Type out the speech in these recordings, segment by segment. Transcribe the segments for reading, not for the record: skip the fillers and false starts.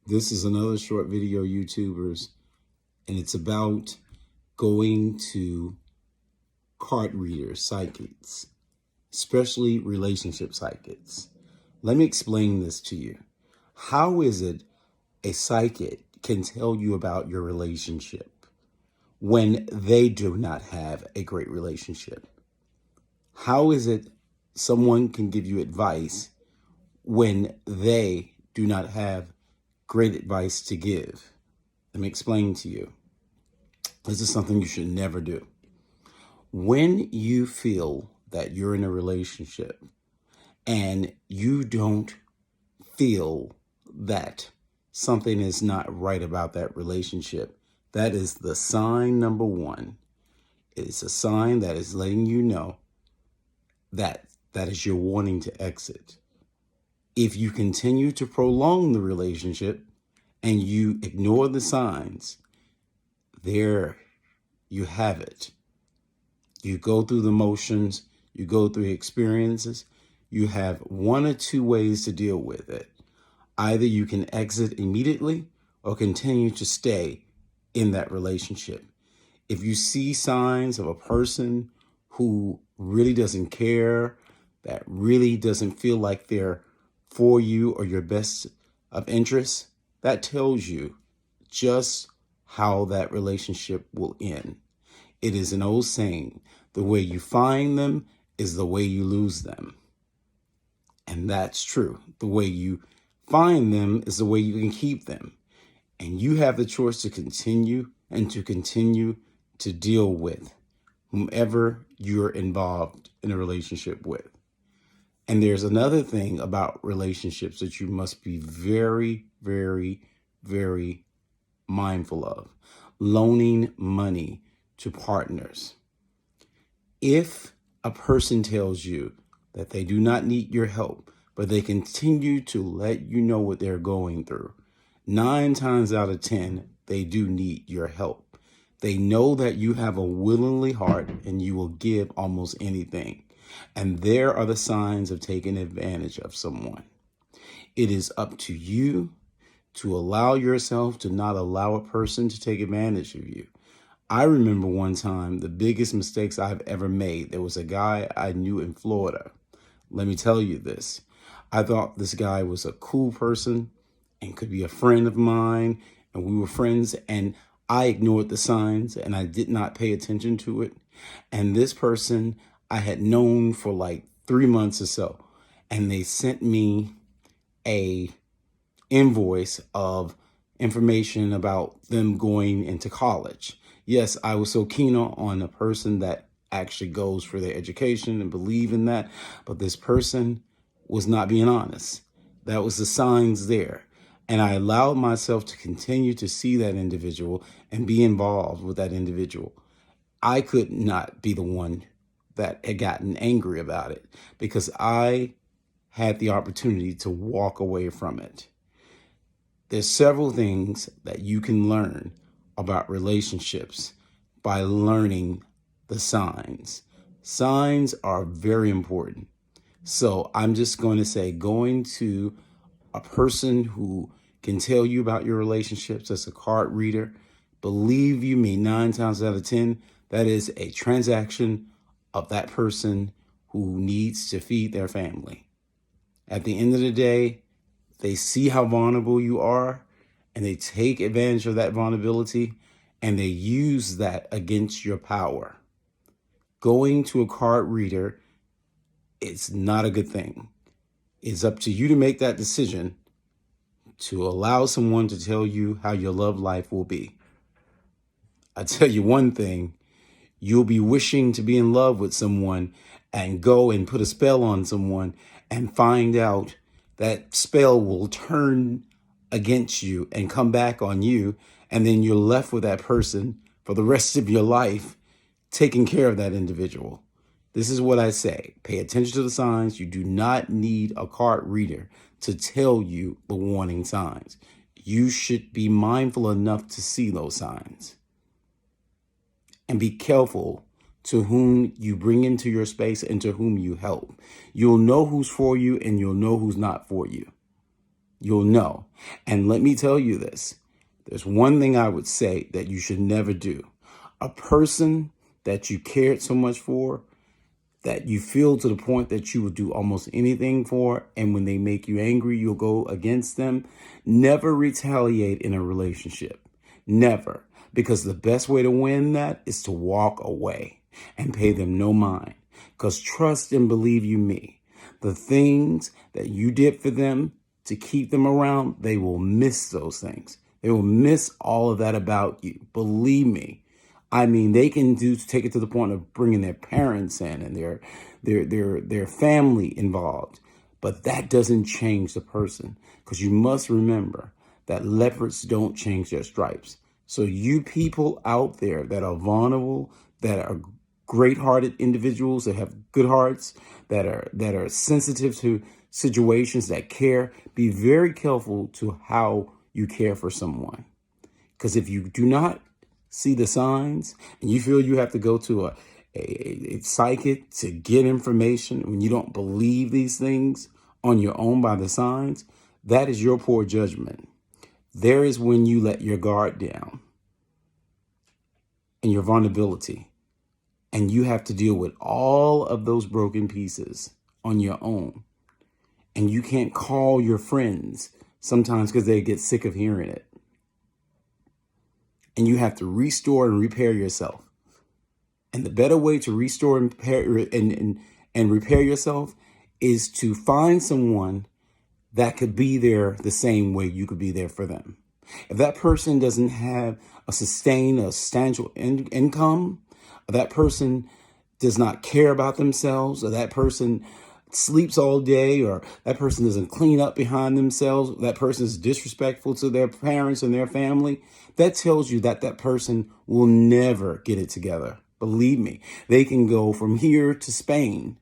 This is another short video, YouTubers, and it's about going to card readers, psychics, especially relationship psychics. Let me explain this to you. How is it a psychic can tell you about your relationship when they do not have a great relationship? How is it someone can give you advice when they do not have great advice to give? Let me explain to you. This is something you should never do. When you feel that you're in a relationship and you don't feel that something is not right about that relationship, that is the sign number one. It's a sign that is letting you know that that is your warning to exit. If you continue to prolong the relationship and you ignore the signs, there you have it. You go through the motions, you go through experiences, you have one or two ways to deal with it. Either you can exit immediately or continue to stay in that relationship. If you see signs of a person who really doesn't care, that really doesn't feel like they're for you or your best of interest, that tells you just how that relationship will end. It is an old saying, the way you find them is the way you lose them. And that's true. The way you find them is the way you can keep them. And you have the choice to continue to deal with whomever you're involved in a relationship with. And there's another thing about relationships that you must be very, very, very mindful of. Loaning money to partners. If a person tells you that they do not need your help, but they continue to let you know what they're going through, 9 times out of 10, they do need your help. They know that you have a willingly heart and you will give almost anything. And there are the signs of taking advantage of someone. It is up to you to allow yourself to not allow a person to take advantage of you. I remember one time, the biggest mistakes I've ever made. There was a guy I knew in Florida. Let me tell you this. I thought this guy was a cool person and could be a friend of mine, and we were friends, and I ignored the signs and I did not pay attention to it. And this person I had known for like 3 months or so, and they sent me a invoice of information about them going into college. Yes, I was so keen on a person that actually goes for their education and believe in that, but this person was not being honest. That was the signs there. And I allowed myself to continue to see that individual and be involved with that individual. I could not be the one that had gotten angry about it because I had the opportunity to walk away from it. There's several things that you can learn about relationships by learning the signs. Signs are very important. So I'm just going to say, going to a person who can tell you about your relationships as a card reader, believe you me, 9 times out of 10, that is a transaction of that person who needs to feed their family. At the end of the day, they see how vulnerable you are and they take advantage of that vulnerability and they use that against your power. Going to a card reader, it's not a good thing. It's up to you to make that decision to allow someone to tell you how your love life will be. I tell you one thing, you'll be wishing to be in love with someone and go and put a spell on someone and find out that spell will turn against you and come back on you. And then you're left with that person for the rest of your life, taking care of that individual. This is what I say. Pay attention to the signs. You do not need a card reader to tell you the warning signs. You should be mindful enough to see those signs. And be careful to whom you bring into your space and to whom you help. You'll know who's for you and you'll know who's not for you. You'll know. And let me tell you this. There's one thing I would say that you should never do. A person that you cared so much for, that you feel to the point that you would do almost anything for, and when they make you angry, you'll go against them. Never retaliate in a relationship. Never. Because the best way to win that is to walk away and pay them no mind. Because trust and believe you me, the things that you did for them to keep them around, they will miss those things. They will miss all of that about you. Believe me. I mean, they can take it to the point of bringing their parents in and their family involved. But that doesn't change the person, because you must remember that leopards don't change their stripes. So you people out there that are vulnerable, that are great-hearted individuals, that have good hearts, that are sensitive to situations, that care, be very careful to how you care for someone. Because if you do not see the signs and you feel you have to go to a psychic to get information, when you don't believe these things on your own by the signs, that is your poor judgment. There is when you let your guard down and your vulnerability, and you have to deal with all of those broken pieces on your own. And you can't call your friends sometimes because they get sick of hearing it. And you have to restore and repair yourself. And the better way to restore and repair yourself is to find someone that could be there the same way you could be there for them. If that person doesn't have a substantial income, or that person does not care about themselves, or that person sleeps all day, or that person doesn't clean up behind themselves, that person is disrespectful to their parents and their family, that tells you that that person will never get it together. Believe me, they can go from here to Spain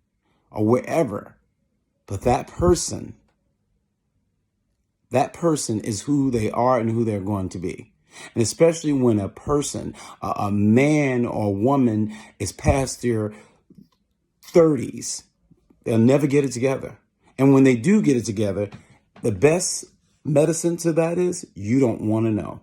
or wherever, but that person is who they are and who they're going to be. And especially when a person, a man or woman, is past their 30s, they'll never get it together. And when they do get it together, the best medicine to that is you don't want to know.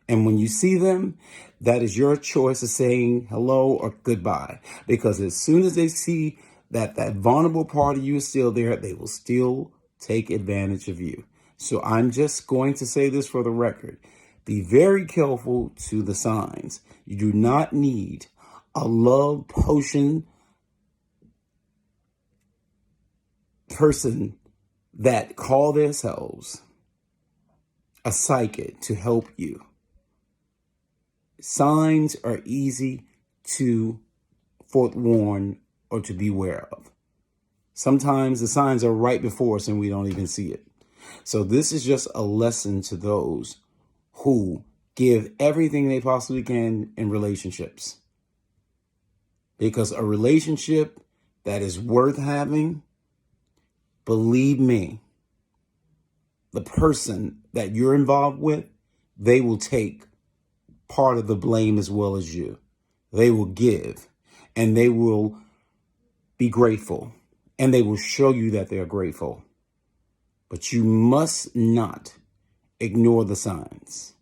And when you see them, that is your choice of saying hello or goodbye. Because as soon as they see that that vulnerable part of you is still there, they will still take advantage of you. So I'm just going to say this for the record. Be very careful to the signs. You do not need a love potion person that call themselves a psychic to help you. Signs are easy to forewarn or to beware of. Sometimes the signs are right before us and we don't even see it. So this is just a lesson to those who give everything they possibly can in relationships. Because a relationship that is worth having, believe me, the person that you're involved with, they will take part of the blame as well as you. They will give, and they will be grateful, and they will show you that they're grateful. But you must not ignore the signs.